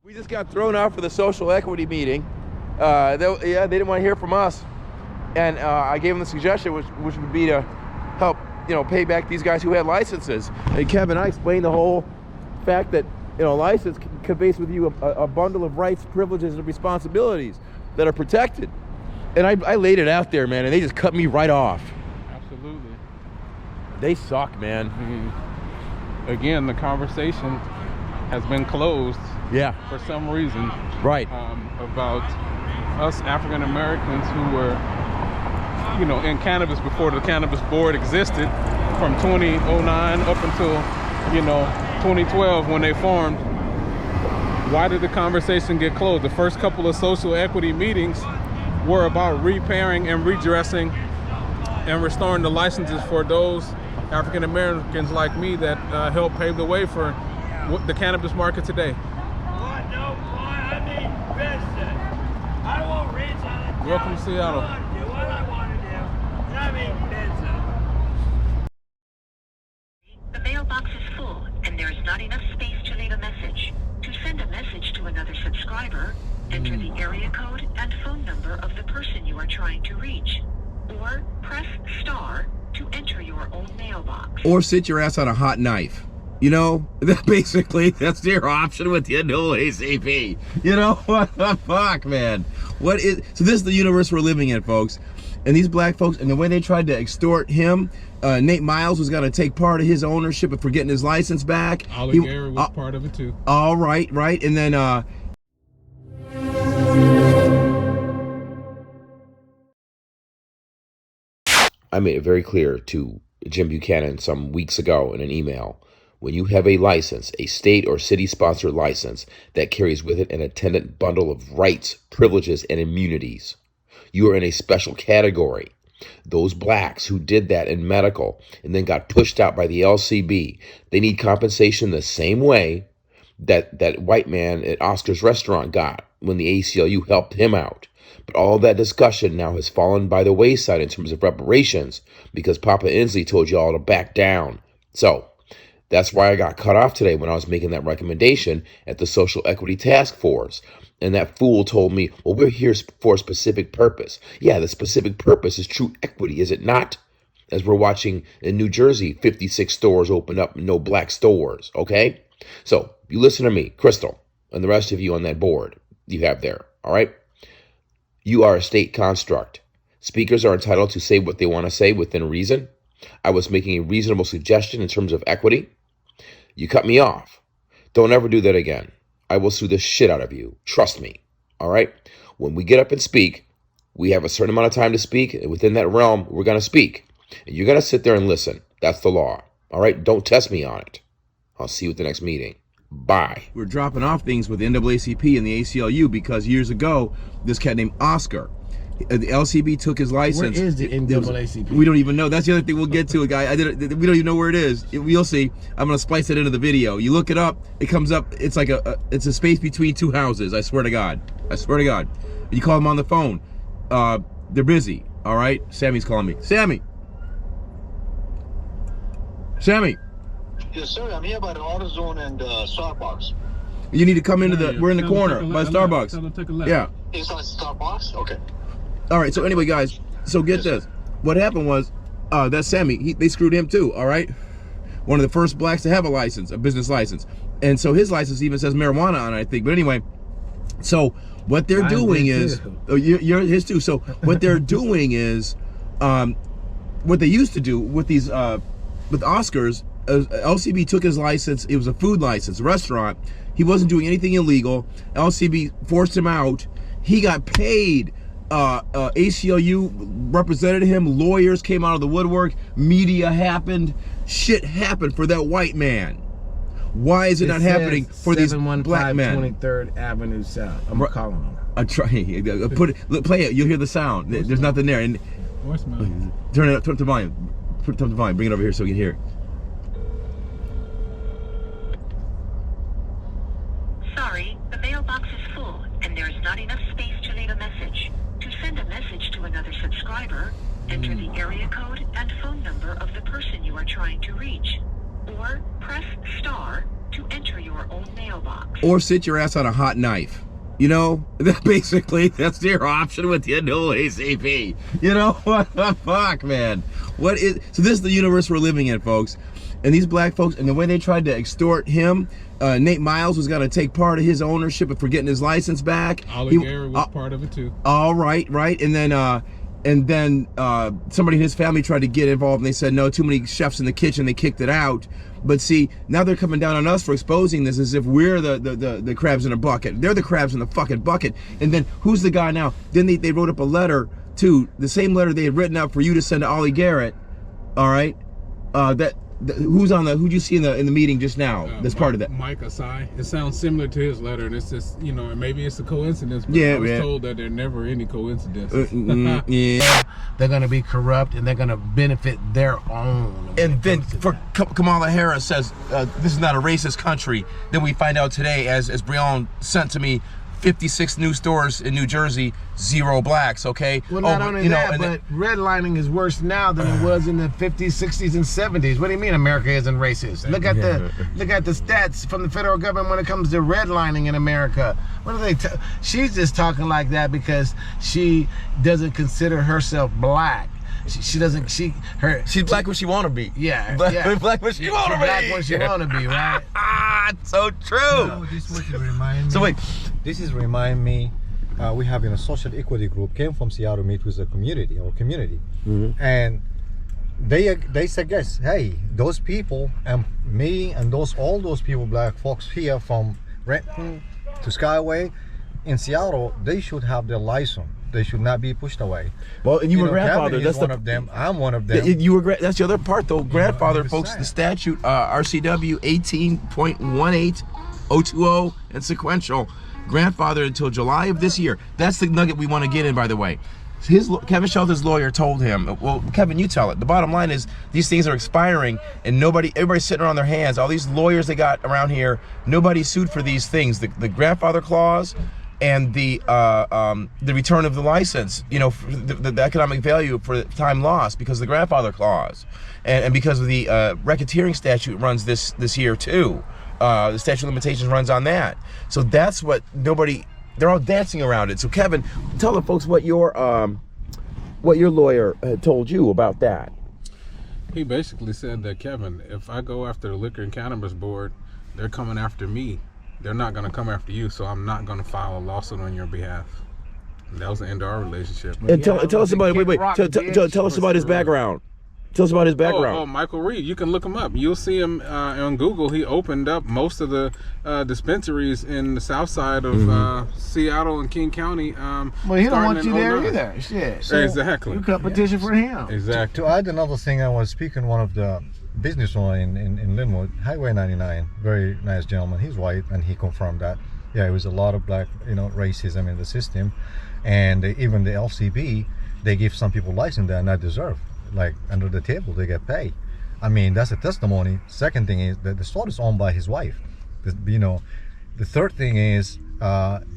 We just got thrown out for the social equity meeting. They didn't want to hear from us, and I gave them the suggestion, which would be to help, pay back these guys who had licenses. And Kevin, I explained the whole fact that license conveys with you a bundle of rights, privileges, and responsibilities that are protected. And I laid it out there, man, and they just cut me right off. Absolutely. They suck, man. Again, the conversation has been closed. Yeah. For some reason. Right. About us African Americans who were, in cannabis before the Cannabis Board existed, from 2009 up until, 2012 when they formed. Why did the conversation get closed? The first couple of social equity meetings were about repairing and redressing and restoring the licenses for those African Americans like me that helped pave the way for the cannabis market today. Welcome to Seattle. The mailbox is full and there is not enough space to leave a message. To send a message to another subscriber, enter the area code and phone number of the person you are trying to reach. Or press star to enter your own mailbox. Or sit your ass on a hot knife. Basically, that's your option with the NAACP. What the fuck, man? So this is the universe we're living in, folks. And these black folks, and the way they tried to extort him, Nate Miles was going to take part of his ownership for getting his license back. Uglier was part of it too. All right. And then, I made it very clear to Jim Buchanan some weeks ago in an email. When you have a license, a state or city-sponsored license that carries with it an attendant bundle of rights, privileges, and immunities, you are in a special category. Those blacks who did that in medical and then got pushed out by the LCB, they need compensation the same way that white man at Oscar's restaurant got when the ACLU helped him out. But all that discussion now has fallen by the wayside in terms of reparations because Papa Inslee told you all to back down. So that's why I got cut off today when I was making that recommendation at the Social Equity Task Force. And that fool told me, well, we're here for a specific purpose. Yeah, the specific purpose is true equity, is it not? As we're watching in New Jersey, 56 stores open up, no black stores, okay? So you listen to me, Crystal, and the rest of you on that board you have there, all right? You are a state construct. Speakers are entitled to say what they want to say within reason. I was making a reasonable suggestion in terms of equity. You cut me off. Don't ever do that again. I will sue the shit out of you. Trust me. All right? When we get up and speak, we have a certain amount of time to speak. And within that realm, we're going to speak. And you're going to sit there and listen. That's the law. All right? Don't test me on it. I'll see you at the next meeting. Bye. We're dropping off things with the NAACP and the ACLU because years ago, this cat named Oscar, the LCB took his license. Where is the NAACP? We don't even know. That's the other thing we'll get to, guy. We don't even know where it is. You'll see. I'm gonna splice it into the video. You look it up. It comes up. It's like it's a space between two houses. I swear to God. I swear to God. You call them on the phone. They're busy. All right. Sammy's calling me. Sammy. Yes, sir. I'm here by the AutoZone and Starbucks. You need to come into the. We're in the corner by Starbucks. Tell them to take a left. Yeah. Inside Starbucks? Okay. All right, so anyway, guys, so get this. What happened was, that Sammy, they screwed him too, all right? One of the first blacks to have a license, a business license. And so his license even says marijuana on it, I think. But anyway, so what they're doing is, you're his too. So what they're doing is, what they used to do with these, with Oscars, LCB took his license. It was a food license, a restaurant. He wasn't doing anything illegal. LCB forced him out. He got paid. ACLU represented him. Lawyers came out of the woodwork. Media happened. Shit happened for that white man. Why is it not happening for these black men? 23rd Avenue South. I'm calling them. Play it. You'll hear the sound. There's nothing there. And turn it up. Turn up the volume. Turn up the volume. Bring it over here so we can hear it. Sorry, the mailbox is full and there is not enough space to leave a message. To send a message to another subscriber, enter the area code and phone number of the person you are trying to reach. Or press star to to enter your own mailbox. Or sit your ass on a hot knife. You know, basically, that's your option with the NAACP. You know, what the fuck, man? So this is the universe we're living in, folks. And these black folks, and the way they tried to extort him, Nate Miles was going to take part of his ownership for getting his license back. Uglier was part of it too. All right. And then somebody in his family tried to get involved, and they said, no, too many chefs in the kitchen, they kicked it out. But see, now they're coming down on us for exposing this as if we're the crabs in a bucket. They're the crabs in the fucking bucket. And then who's the guy now? Then they wrote up a letter, too, the same letter they had written up for you to send to Ollie Garrett, all right? Who'd you see in the meeting just now? That's part of that. Mike Asai. It sounds similar to his letter, and it's just, you know, maybe it's a coincidence, but yeah, I was told that there are never any coincidences. Yeah. They're going to be corrupt, and they're going to benefit their own. And then Kamala Harris says, this is not a racist country. Then we find out today, as Breon sent to me, 56 new stores in New Jersey, 0 blacks, okay? Well, not only that, but redlining is worse now than it was in the 50s, 60s, and 70s. What do you mean America isn't racist? Look at the stats from the federal government when it comes to redlining in America. What do they she's just talking like that because she doesn't consider herself black. She's black when she want to be. Yeah, black when she want to be. Black when she want to be, right? It's so true. No, this is what remind me. So wait, this is remind me. We have in a social equity group came from Seattle, meet with the community, and they suggest, hey, those people and me and all those people, black folks here from Renton to Skyway in Seattle, they should have their license. They should not be pushed away. Well, and you were grandfather. That's one of them. I'm one of them. You were. That's the other part, though. Grandfather, folks. The statute, RCW 18.18020 and sequential. Grandfather until July of this year. That's the nugget we want to get in, by the way. Kevin Shelton's lawyer told him, well, Kevin, you tell it. The bottom line is these things are expiring, and everybody's sitting around their hands. All these lawyers they got around here, nobody sued for these things. The grandfather clause and the return of the license, you know, the economic value for time lost because of the grandfather clause, and because of the racketeering statute runs this year too. The statute of limitations runs on that. So that's what they're all dancing around it. So Kevin, tell the folks what your lawyer told you about that. He basically said that, Kevin, if I go after the Liquor and Cannabis Board, they're coming after me. They're not going to come after you, so I'm not going to file a lawsuit on your behalf. And that was the end of our relationship. And tell us about tell us about his background. Tell us about his background. Oh, Michael Reed. You can look him up. You'll see him on Google. He opened up most of the dispensaries in the south side of Seattle and King County. Well, he don't want you there either. Shit. So exactly. You could petition for him. Exactly. To add another thing, I was speaking to one of the business owner in Linwood, Highway 99. Very nice gentleman. He's white, and he confirmed that. Yeah, it was a lot of black, racism in the system, and even the LCB, they give some people license they're not deserved. Like under the table, they get paid. I mean, that's a testimony. Second thing is that the store is owned by his wife. The third thing is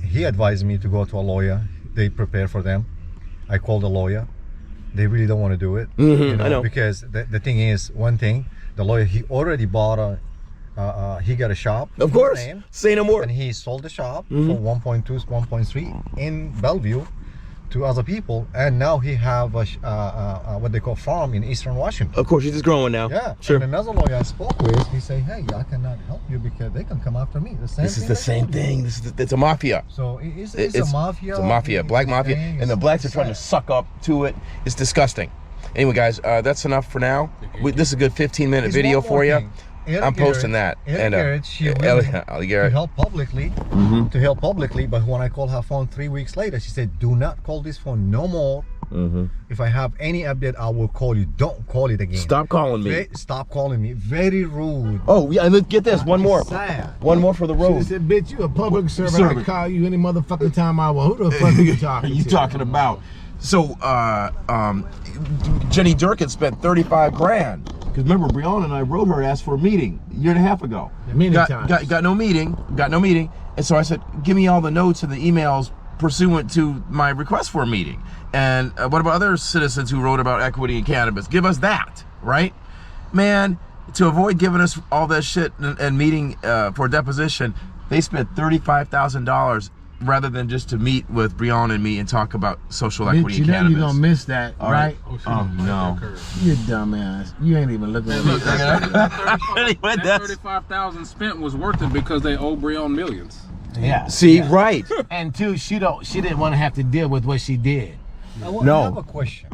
he advised me to go to a lawyer. They prepare for them. I called a lawyer. They really don't want to do it. I know. Because the thing is, one thing, the lawyer, he already bought he got a shop. Of course. Say no more. And he sold the shop for 1.2, 1.3 in Bellevue to other people, and now he have what they call farm in Eastern Washington. Of course, he's just growing now. Yeah, sure. And another lawyer I spoke with, he say, hey, I cannot help you because they can come after me. This is the same thing. It's a mafia. So it's a mafia. It's a mafia, black mafia, and the blacks are trying to suck up to it. It's disgusting. Anyway, guys, that's enough for now. This is a good 15-minute video for you. I'm posting that. And Ellie Garrett. To help publicly, but when I called her phone 3 weeks later, she said, do not call this phone no more. If I have any update, I will call you. Don't call it again. Stop calling me. Stop calling me. Very rude. Oh, yeah, and let's get this. One more. One more for the road. She said, bitch, you a public servant. I call you any motherfucking time I want. Who the fuck are you talking to? You talking about? So, Jenny Durkin spent 35 grand. Because remember, Breonna and I wrote her, asked for a meeting a year and a half ago. Got no meeting. And so I said, give me all the notes and the emails pursuant to my request for a meeting. And what about other citizens who wrote about equity in cannabis? Give us that, right? Man, to avoid giving us all that shit and meeting for deposition, they spent $35,000 rather than just to meet with Breonna and me and talk about social equity in cannabis. You know you're gonna miss that, right? Oh, no. You dumbass. You ain't even looking at me. That $35,000 spent was worth it because they owe Breonna millions. Yeah. See, right. And two, she didn't want to have to deal with what she did. I have a question.